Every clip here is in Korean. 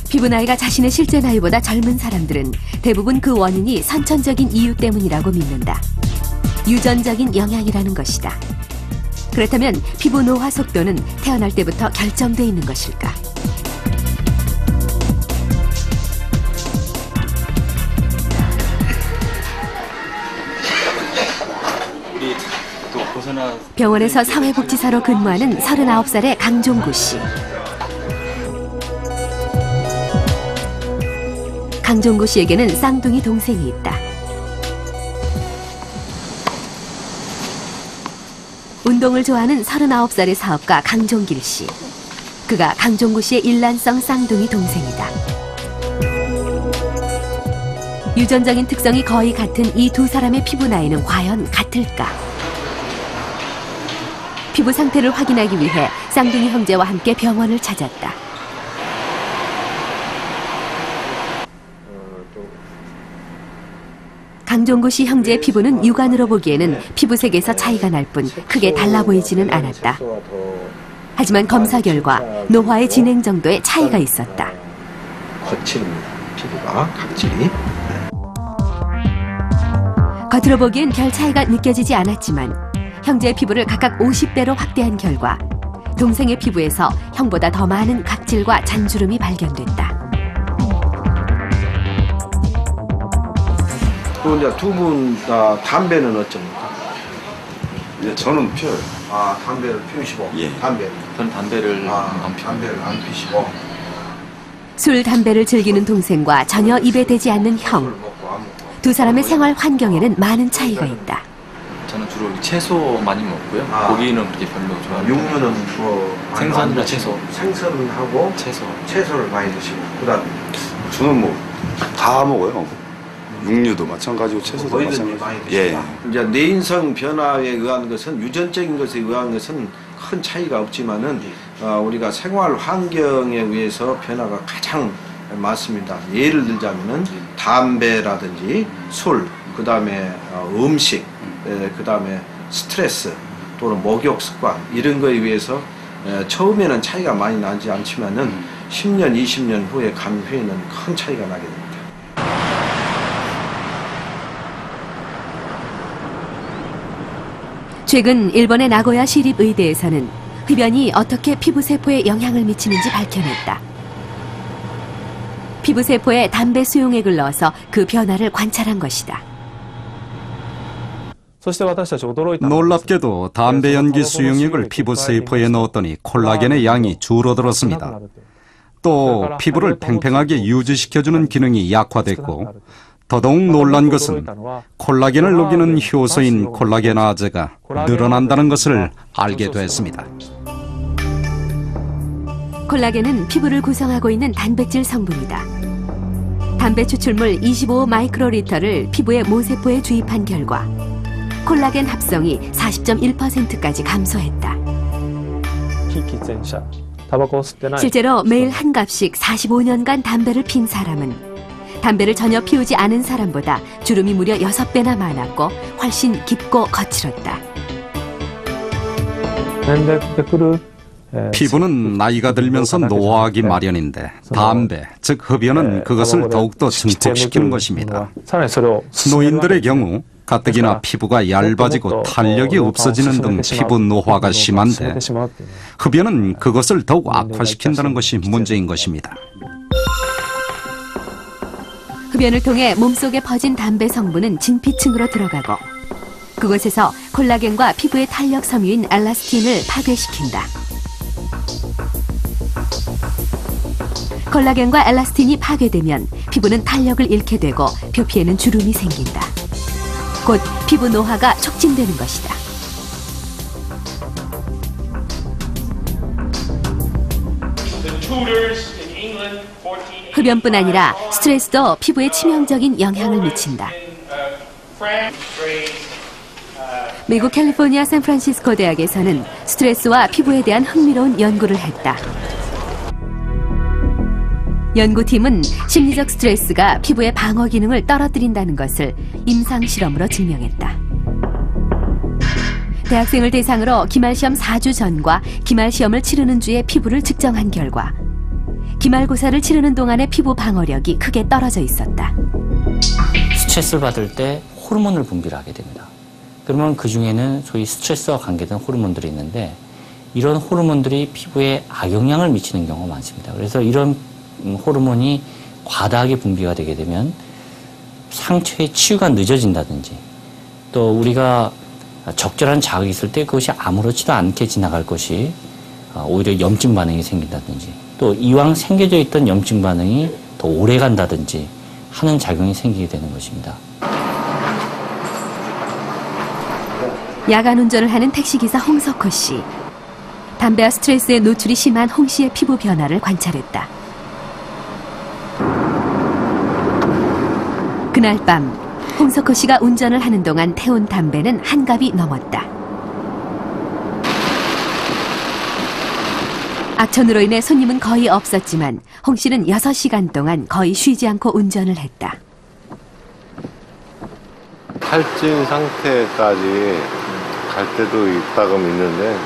피부 나이가 자신의 실제 나이보다 젊은 사람들은 대부분 그 원인이 선천적인 이유 때문이라고 믿는다. 유전적인 영향이라는 것이다. 그렇다면 피부 노화 속도는 태어날 때부터 결정돼 있는 것일까? 병원에서 사회복지사로 근무하는 39살의 강종구 씨. 강종구 씨에게는 쌍둥이 동생이 있다. 운동을 좋아하는 39살의 사업가 강종길 씨. 그가 강종구 씨의 일란성 쌍둥이 동생이다. 유전적인 특성이 거의 같은 이 두 사람의 피부 나이는 과연 같을까? 피부 상태를 확인하기 위해 쌍둥이 형제와 함께 병원을 찾았다. 강종구 씨 형제의 피부는 육안으로 보기에는 피부색에서 차이가 날 뿐 크게 달라 보이지는 않았다. 하지만 검사 결과 노화의 진행 정도에 차이가 있었다. 거칠입니다. 피부가 각질이. 겉으로 보기엔 별 차이가 느껴지지 않았지만 형제의 피부를 각각 50배로 확대한 결과 동생의 피부에서 형보다 더 많은 각질과 잔주름이 발견됐다. 이제 두 분 다 담배는 어쩝니까? 예, 저는 피워요. 아, 담배를 피우시고. 예. 담배는. 저는 담배를 안 피워요. 담배를 안 피시고. 술, 담배를 즐기는 동생과 전혀 입에 대지 않는 형. 두 사람의 생활 환경에는 많은 차이가 있다. 저는 주로 채소 많이 먹고요. 고기는 그렇게 별로 좋아하지 않아요. 육류는 뭐 생선이나 채소. 생선을 하고 채소를 많이 드시고. 그다음 저는 뭐 다 먹어요. 육류도 마찬가지고 채소도 마찬가지고. 많이 드시고. 예. 이제 내인성 변화에 의한 것은 유전적인 것에 의한 것은 큰 차이가 없지만은 우리가 생활 환경에 의해서 변화가 가장 많습니다. 예를 들자면은 담배라든지 술, 그다음에 음식, 그다음에 스트레스 또는 목욕 습관 이런 거에 의해서 처음에는 차이가 많이 나지 않지만은 10년, 20년 후에 간 후에는 큰 차이가 나게 됩니다. 최근 일본의 나고야 시립의대에서는 흡연이 어떻게 피부세포에 영향을 미치는지 밝혀냈다. 피부세포에 담배 수용액을 넣어서 그 변화를 관찰한 것이다. 놀랍게도 담배 연기 수용액을 피부 세포에 넣었더니 콜라겐의 양이 줄어들었습니다. 또 피부를 팽팽하게 유지시켜주는 기능이 약화됐고 더더욱 놀란 것은 콜라겐을 녹이는 효소인 콜라겐아제가 늘어난다는 것을 알게 됐습니다. 콜라겐은 피부를 구성하고 있는 단백질 성분이다. 담배 추출물 25 마이크로리터를 피부의 모세포에 주입한 결과 콜라겐 합성이 40.1%까지 감소했다. 실제로 매일 한 갑씩 45년간 담배를 핀 사람은 담배를 전혀 피우지 않은 사람보다 주름이 무려 6배나 많았고 훨씬 깊고 거칠었다. 피부는 나이가 들면서 노화하기 마련인데 담배, 즉 흡연은 그것을 더욱더 증폭시키는 것입니다. 노인들의 경우 가뜩이나 피부가 얇아지고 탄력이 없어지는 등 피부 노화가 심한데 흡연은 그것을 더욱 악화시킨다는 것이 문제인 것입니다. 흡연을 통해 몸속에 퍼진 담배 성분은 진피층으로 들어가고 그곳에서 콜라겐과 피부의 탄력 섬유인 엘라스틴을 파괴시킨다. 콜라겐과 엘라스틴이 파괴되면 피부는 탄력을 잃게 되고 표피에는 주름이 생긴다. 곧 피부 노화가 촉진되는 것이다. 흡연뿐 아니라 스트레스도 피부에 치명적인 영향을 미친다. 미국 캘리포니아 샌프란시스코 대학에서는 스트레스와 피부에 대한 흥미로운 연구를 했다. 연구팀은 심리적 스트레스가 피부의 방어 기능을 떨어뜨린다는 것을 임상 실험으로 증명했다. 대학생을 대상으로 기말시험 4주 전과 기말시험을 치르는 주의 피부를 측정한 결과 기말고사를 치르는 동안의 피부 방어력이 크게 떨어져 있었다. 스트레스를 받을 때 호르몬을 분비를 하게 됩니다. 그러면 그 중에는 소위 스트레스와 관계된 호르몬들이 있는데 이런 호르몬들이 피부에 악영향을 미치는 경우가 많습니다. 그래서 이런 호르몬이 과다하게 분비가 되게 되면 상처의 치유가 늦어진다든지 또 우리가 적절한 자극이 있을 때 그것이 아무렇지도 않게 지나갈 것이 오히려 염증 반응이 생긴다든지 또 이왕 생겨져 있던 염증 반응이 더 오래 간다든지 하는 작용이 생기게 되는 것입니다. 야간 운전을 하는 택시기사 홍석호 씨. 담배와 스트레스에 노출이 심한 홍 씨의 피부 변화를 관찰했다. 그날 밤 홍석호 씨가 운전을 하는 동안 태운 담배는 한 갑이 넘었다. 악천후로 인해 손님은 거의 없었지만 홍 씨는 6시간 동안 거의 쉬지 않고 운전을 했다. 탈진 상태까지 갈 때도 있다금 있는데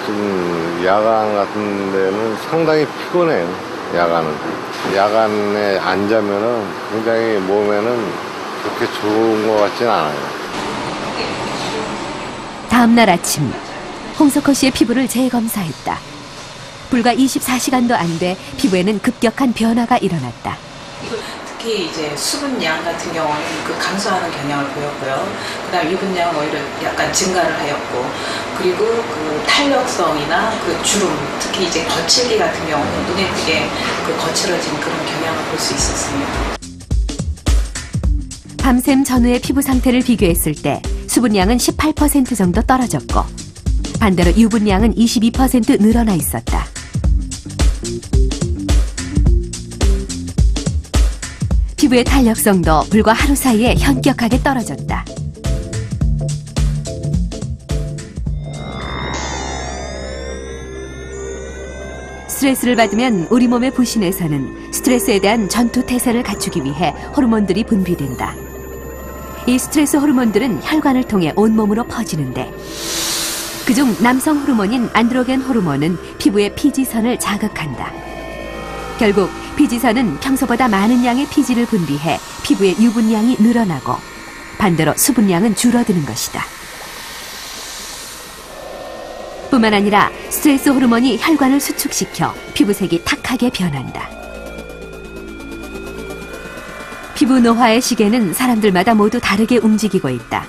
좀 야간 같은 데는 상당히 피곤해요. 야간에 안 자면은 굉장히 몸에는 그렇게 좋은 것 같진 않아요. 다음 날 아침 홍석호 씨의 피부를 재검사했다. 불과 24시간도 안 돼 피부에는 급격한 변화가 일어났다. 특히 이제 수분량 같은 경우는 그 감소하는 경향을 보였고요. 그다음 유분량은 오히려 약간 증가를 하였고, 그리고 그 탄력성이나 그 주름, 특히 이제 거칠기 같은 경우는 눈에 띄게 그 거칠어진 그런 경향을 볼 수 있었습니다. 밤샘 전후의 피부 상태를 비교했을 때 수분량은 18% 정도 떨어졌고 반대로 유분량은 22% 늘어나 있었다. 피부의 탄력성도 불과 하루 사이에 현격하게 떨어졌다. 스트레스를 받으면 우리 몸의 부신에서는 스트레스에 대한 전투 태세를 갖추기 위해 호르몬들이 분비된다. 이 스트레스 호르몬들은 혈관을 통해 온몸으로 퍼지는데 그중 남성 호르몬인 안드로겐 호르몬은 피부의 피지선을 자극한다. 결국 피지선은 평소보다 많은 양의 피지를 분비해 피부의 유분량이 늘어나고 반대로 수분량은 줄어드는 것이다. 뿐만 아니라 스트레스 호르몬이 혈관을 수축시켜 피부색이 탁하게 변한다. 피부 노화의 시계는 사람들마다 모두 다르게 움직이고 있다.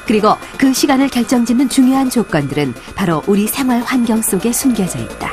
그리고 그 시간을 결정짓는 중요한 조건들은 바로 우리 생활 환경 속에 숨겨져 있다.